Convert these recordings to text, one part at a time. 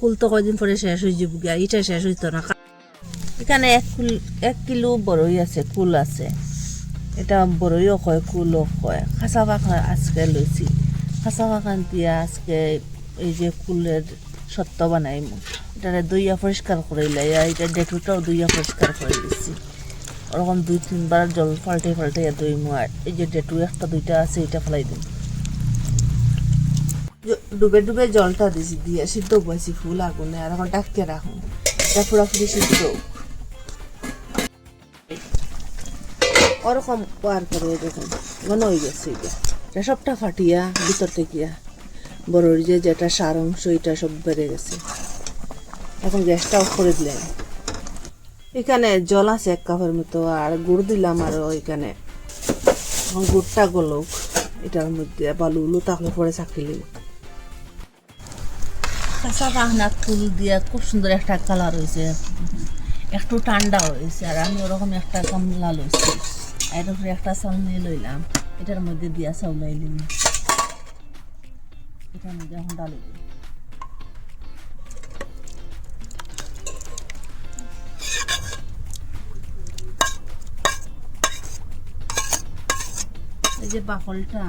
কুল তো কয়দিন পরে শেষ হয়ে যাব গিয়া, এটা শেষ হইতো না। এখানে 1 কিলো বড়ই আছে, কুল আছে। এটা বড়ইও কয়, কুলও কয়। খাঁচা পাখা আজকে লইছি, খাঁচা পাখান দিয়া আজকে এই যে কুলের সত্য বানাইম। এটারে দইয়া পরিষ্কার করে লাইয়া, এটা ডেটুটাও দইয়া পরিষ্কার করে দিচ্ছি। ওরকম 2-3 বার জল পাল্টাইয়া দইমু। আর এই যে ডেটু 1-2টা আছে, এটা ফেলাই দিন। ডুবে ডুবে জলটা দিছি, দিয়ে সিদ্ধ বসি ফুল আগুনে। আর এখন ডাকিয়ে রাখুন, এটা পুরোপুরি সিদ্ধ। ওরকম পার করে দেখুন ঘন হয়ে গেছে। এটা সবটা ফাটিয়া ভিতর থেকে বড়র যেটা সার অংশ, এটা সব বেড়ে গেছে। এখন গ্যাসটা অফ করে দিলেন। এখানে জল আছে 1 কাপের মতো, আর গুড় দিলাম আরও এখানে। এখন গুড়টা গলুক, এটার মধ্যে বালু উলু থাকলে পরে চাকিলে। কাঁচা পাখনা ফুল দিয়া খুব সুন্দর একটা কালার হয়েছে, একটু ঠান্ডা হয়েছে। আর আমি ওরকম একটা গামলা লইছি, এর উপরে একটা চালনি লইলাম, এটার মধ্যে দিয়া চাউলাইলিম। এটার মধ্যে এখন ডালি দিই। এই যে বাকলটা,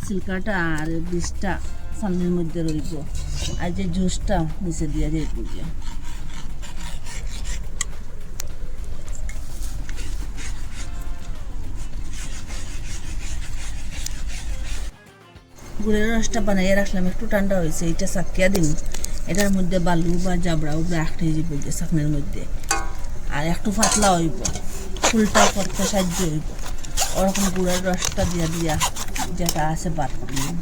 সিল্কাটা আর বীজটা চালনির মধ্যে রইব, আর যে জুসটা নিচে দিয়ে যাইব গিয়া। গুড়ের রসটা বানাইয়া রাখলাম, একটু ঠান্ডা হয়েছে, এটা চাকিয়া দিন। এটার মধ্যে বালু বা জাবড়া উবড়া আঁকড়ে যাব গিয়ে চাকনের মধ্যে। আর একটু পাতলা হইব, ফুলটা করতে সাহায্য হইব। ওরকম গুড়ের রসটা দিয়া দিয়া যেটা আছে বাদ করলাম।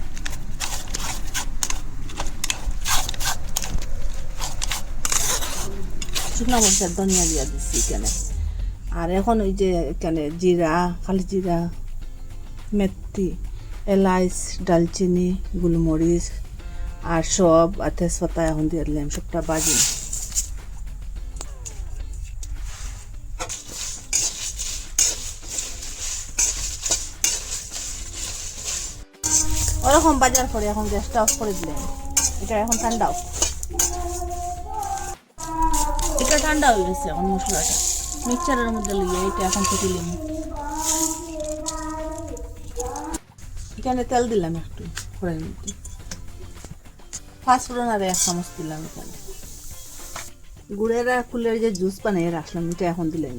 শুকনা মরিচের ধনিয়া দিয়া দিচ্ছি এখানে। আর এখন ওই যে এখানে জিরা, খালি জিরা, মেথি, এলাচ, ডালচিনি, গোলমরিচ আর সব, আর তেজপাতা এখন দিয়ে দিলাম, সবটা বাজি। ওরকম বাজার পরে এখন গ্যাসটা অফ করে দিলেন। এটা এখন ঠান্ডা, এটা ঠান্ডা হয়ে গেছে। এখন মশলাটা মিক্সচারের মধ্যে লইয়া এটা এখন ফুটিলাম। এখানে তেল দিলাম একটু কড়াইয়ের মধ্যে, 5 ফোড়ন আর 1 চামচ দিলাম। এখানে গুড়ের আর ফুলের যে জুস বানিয়ে রাখলাম, এটা এখন দিলাম।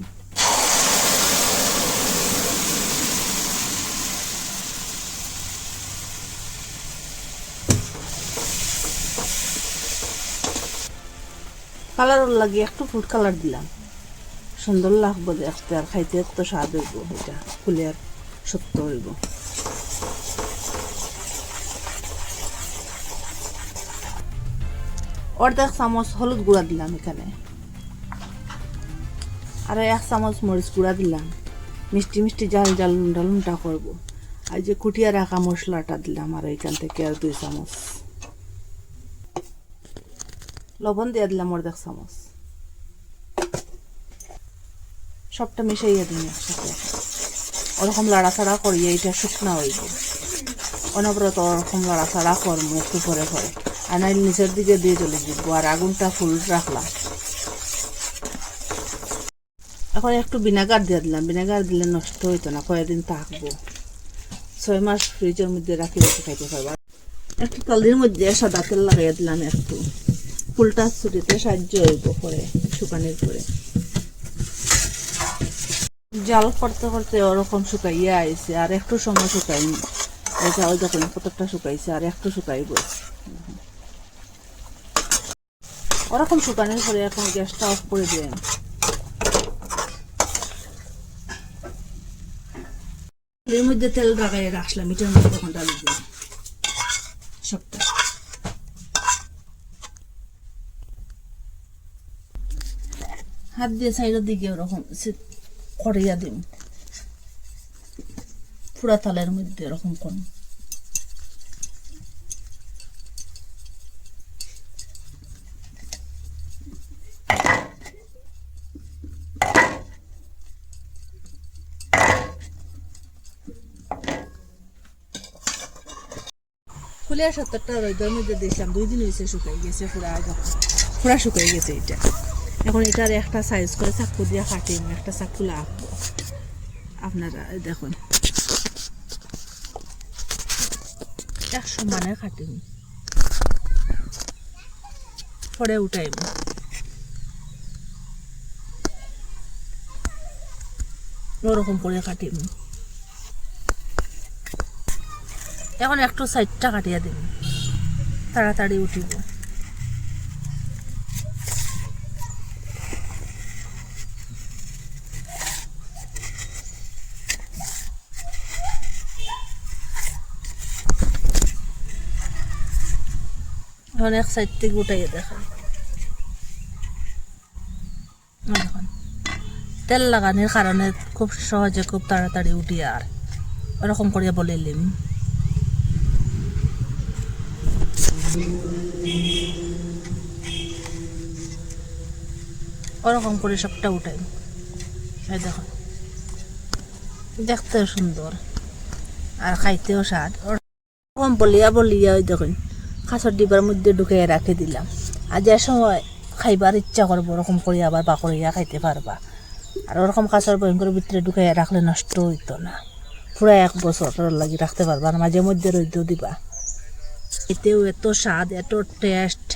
কালার লাগিয়ে একটু ফুড কালার দিলাম, সুন্দর লাগবে দেখতে, আর খাইতে একটু স্বাদ হইব। এটা ফুলের সত্য হইব। অর্ধেক চামচ হলুদ গুঁড়া দিলাম এখানে, আর 1 চামচ মরিচ গুঁড়া দিলাম। মিষ্টি মিষ্টি জাল জাল লুন্ডা লুন্ডা করবো। আর যে কুটিয়া রাখা মশলাটা দিলাম, আর এখান থেকে আর 2 চামচ লবণ দিয়ে দিলাম, অর্ধেক চামচ। সবটা মিশাইয়া দিন একসাথে। ওরকম লাড়াচাড়া করিয়ে এটা শুকনা হইব। অনবরত ওরকম লাড়াচাড়া করবো একটু পরে পরে, আর নাইলে নিচের দিকে দিয়ে চলে দিব। আর আগুনটা ফুল রাখলাম। এখন একটু ভিনেগার দিয়ে দিলাম, ভিনেগার দিলে নষ্ট হইতো না, কয়েকদিন থাকবো। 6 মাস ফ্রিজের মধ্যে রাখি রেখে খাইতে পারবো। একটু তালের মধ্যে সাদা তেল লাগাইয়া দিলাম একটু, ফুলটা ছুটিতে সাহায্য হইব পরে শুকানোর পরে। জাল করতে করতে ওরকম শুকাইয়া আইছে, আর একটু সময় শুকাইনি। এটা ওই দেখুন কতটা শুকাইছে, আর একটু শুকাইব। ওরকম শুকানোর পরে এখন গ্যাসটা অফ করে দেন। এর মধ্যে তেল লাগাইয়া রাখলাম, এটার মধ্যে এখন ডালি দিলাম সবটা। হাত দিয়ে সাইডের দিকে ওরকম করিয়া দিন, পুরা তালের মধ্যে এরকম করুন। ফুলের 70টা রোদের মধ্যে দিয়েছিলাম, 2 দিন হয়েছে শুকাই গেছে পুরা। পুরা শুকিয়ে গেছে এটা। এখন এটার একটা সাইজ করে চাকু দিয়ে কাটিম, একটা চাকু লাগবো। আপনারা দেখুন এক সমানে কাটিম, পরে উঠাইব। ওরকম করে কাটিম। এখন একটু সাইডটা কাটিয়া দিন, তাড়াতাড়ি উঠিব। এখন এক সাইড থেকে উঠাইয়া দেখেন, দেখুন তেল লাগানোর কারণে খুব সহজে খুব তাড়াতাড়ি উঠিয়ে আর ওরকম করিয়া বলিলিম। ওরকম করে সবটা উঠাই। এই দেখুন দেখতেও সুন্দর আর খাইতেও স্বাদ। ওরকম বলিয়া বলিয়া ওই দেখুন কাঁচর ডিবার মধ্যে ঢুকিয়ে রাখে দিলাম। আর যে সময় খাইবার ইচ্ছা করবো ওরকম করে আবার বাকড়িয়া খাইতে পারবা। আর ওরকম কাঁচর বয়ঙ্কর ভিতরে ঢুকাইয়া রাখলে নষ্ট হইতো না, পুরো 1 বছর লাগি রাখতে পারবা। আর মাঝে মধ্যে রইতেও দিবা। এতেও এত স্বাদ, এত টেস্ট।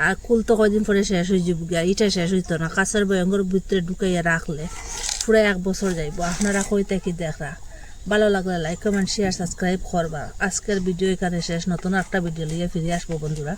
আর কুল তো কয়দিন পরে শেষ হয়ে যাব গিয়া, এটা শেষ হইতো না। কাঁচের বয়ঙ্কর ভিতরে ঢুকাইয়া রাখলে পুরো 1 বছর যাইব। আপনারা কইতে কি দেখরা? ভালো লাগলে লাইক কমেন্ট শেয়ার সাবস্ক্রাইব করবা। আজকের ভিডিও এখানে শেষ, নতুন একটা ভিডিও নিয়ে ফিরে আসবো বন্ধুরা।